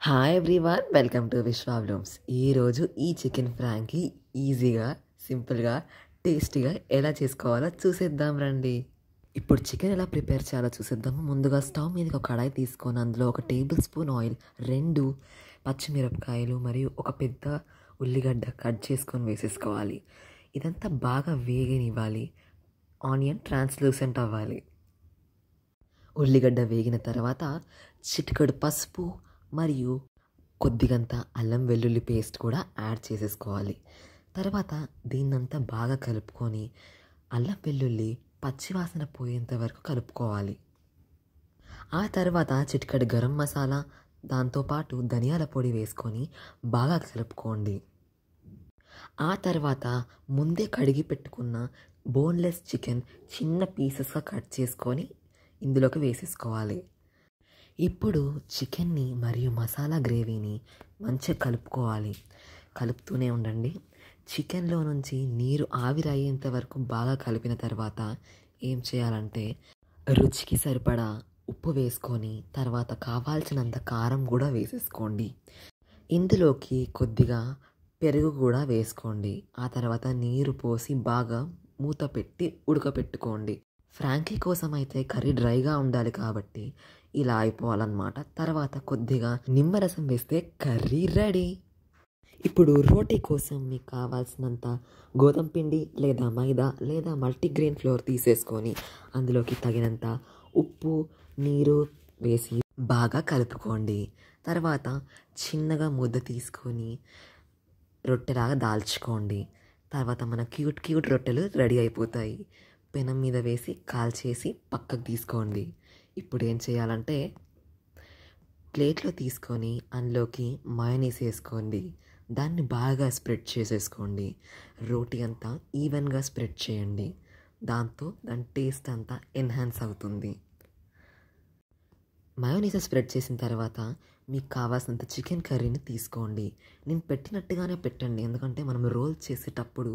Hi everyone, welcome to Vishwa vlogs. ఈరోజు ఈ chicken Frankie ఈజీగా, సింపుల్గా, టేస్టీగా ఎలా చేసుకోవాలో చూసేద్దాం రండి. ఇప్పుడు చికెన్ ఎలా ప్రిపేర్ చేయాలో చూసేద్దాము. ముందుగా స్టవ్ మీదకి ఒక కడాయి తీసుకొని అందులో 1 టేబుల్ స్పూన్ ఆయిల్, 2 పచ్చిమిరపకాయలు మరియు ఒక పెద్ద ఉల్లిగడ్డ కట్ చేసుకొని వేసేసుకోవాలి. ఇదంతా బాగా వేగనివ్వాలి. ఆనియన్ ట్రాన్స్లూసెంట్ అవ్వాలి. ఉల్లిగడ్డ వేగిన తర్వాత చిటికెడు పసుపు మరియు కొద్దిగంత అల్లం వెల్లుల్లి పేస్ట్ కూడా యాడ్ చేసేసుకోవాలి. తర్వాత దీన్నంతా బాగా కలుపుకొని అల్లం వెల్లుల్లి పచ్చివాసన పోయేంత వరకు కలుపుకోవాలి. ఆ తర్వాత చిటికెడు గరం మసాలా, దాంతోపాటు ధనియాల పొడి వేసుకొని బాగా కలుపుకోండి. ఆ తర్వాత ముందే కడిగి పెట్టుకున్న బోన్లెస్ చికెన్ చిన్న పీసెస్గా కట్ చేసుకొని ఇందులోకి వేసేసుకోవాలి. ఇప్పుడు చికెన్ని మరియు మసాలా గ్రేవీని మంచిగా కలుపుకోవాలి. కలుపుతూనే ఉండండి. చికెన్లో నుంచి నీరు ఆవిరయ్యేంత వరకు బాగా కలిపిన తర్వాత ఏం చేయాలంటే రుచికి సరిపడా ఉప్పు వేసుకొని తర్వాత కావాల్సినంత కారం కూడా వేసేసుకోండి. ఇందులోకి కొద్దిగా పెరుగు కూడా వేసుకోండి. ఆ తర్వాత నీరు పోసి బాగా మూత పెట్టి ఉడకపెట్టుకోండి. ఫ్రాంకీ కోసం అయితే కర్రీ డ్రైగా ఉండాలి కాబట్టి ఇలా అయిపోవాలన్నమాట. తర్వాత కొద్దిగా నిమ్మరసం వేస్తే కర్రీ రెడీ. ఇప్పుడు రోటీ కోసం మీకు కావాల్సినంత గోధుమ పిండి లేదా మైదా లేదా మల్టీగ్రెయిన్ ఫ్లోర్ తీసేసుకొని అందులోకి తగినంత ఉప్పు, నీరు వేసి బాగా కలుపుకోండి. తర్వాత చిన్నగా ముద్ద తీసుకొని రొట్టెలాగా దాల్చుకోండి. తర్వాత మన క్యూట్ రొట్టెలు రెడీ అయిపోతాయి. పెనం మీద వేసి కాల్చేసి పక్కకు తీసుకోండి. ఇప్పుడు ఏం చేయాలంటే ప్లేట్లో తీసుకొని అందులోకి మయోనీస్ వేసుకోండి. దాన్ని బాగా స్ప్రెడ్ చేసేసుకోండి. రోటీ అంతా ఈవెన్గా స్ప్రెడ్ చేయండి. దాంతో దాని టేస్ట్ అంతా ఎన్హాన్స్ అవుతుంది. మయోనీస్ స్ప్రెడ్ చేసిన తర్వాత మీకు కావాల్సినంత చికెన్ కర్రీని తీసుకోండి. నేను పెట్టినట్టుగానే పెట్టండి, ఎందుకంటే మనం రోల్ చేసేటప్పుడు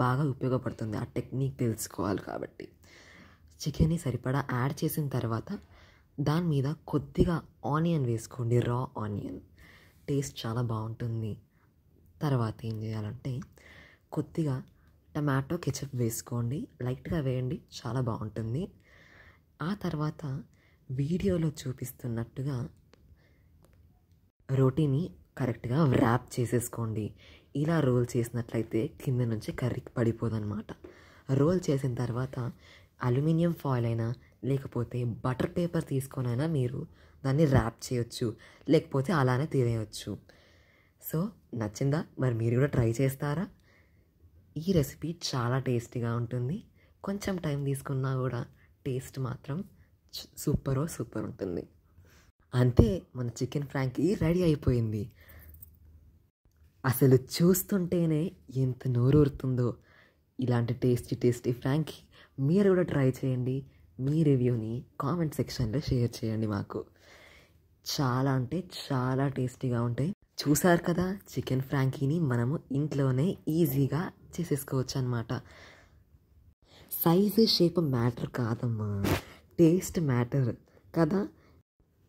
బాగా ఉపయోగపడుతుంది. ఆ టెక్నిక్ తెలుసుకోవాలి కాబట్టి. చికెన్ని సరిపడా యాడ్ చేసిన తర్వాత దాని మీద కొద్దిగా ఆనియన్ వేసుకోండి. రా ఆనియన్ టేస్ట్ చాలా బాగుంటుంది. తర్వాత ఏం చేయాలంటే కొద్దిగా టమాటో కెచప్ వేసుకోండి. లైట్గా వేయండి, చాలా బాగుంటుంది. ఆ తర్వాత వీడియోలో చూపిస్తున్నట్టుగా రోటీని కరెక్ట్గా ర్యాప్ చేసేసుకోండి. ఇలా రోల్ చేసినట్లయితే కింద నుంచి కర్రీకి పడిపోదన్నమాట. రోల్ చేసిన తర్వాత అల్యూమినియం ఫాయిల్ అయినా లేకపోతే బటర్ పేపర్ తీసుకొనైనా మీరు దాన్ని ర్యాప్ చేయొచ్చు, లేకపోతే అలానే తినేయచ్చు. సో నచ్చిందా? మరి మీరు కూడా ట్రై చేస్తారా? ఈ రెసిపీ చాలా టేస్టీగా ఉంటుంది. కొంచెం టైం తీసుకున్నా కూడా టేస్ట్ మాత్రం సూపర్ ఉంటుంది. అంతే, మన చికెన్ ఫ్రాంకీ రెడీ అయిపోయింది. అసలు చూస్తుంటేనే ఎంత నోరూరుతుందో. ఇలాంటి టేస్టీ ఫ్రాంకీ మీరు కూడా ట్రై చేయండి. మీ రివ్యూని కామెంట్ సెక్షన్లో షేర్ చేయండి మాకు. చాలా అంటే చాలా టేస్టీగా ఉంటాయి. చూసారు కదా, చికెన్ ఫ్రాంకీని మనము ఇంట్లోనే ఈజీగా చేసేసుకోవచ్చు అన్నమాట. సైజు షేప్ మ్యాటర్ కాదమ్మా, టేస్ట్ మ్యాటర్ కదా.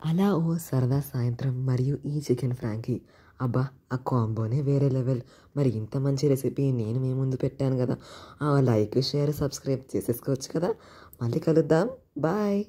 అలా ఓ సరదా సాయంత్రం మరియు ఈ చికెన్ ఫ్రాంకీ, అబ్బా ఆ కాంబోనే వేరే లెవెల్. మరి ఇంత మంచి రెసిపీ నేను మీ ముందు పెట్టాను కదా, లైక్, షేర్, సబ్స్క్రైబ్ చేసేసుకోవచ్చు కదా. మళ్ళీ కలుద్దాం. బాయ్.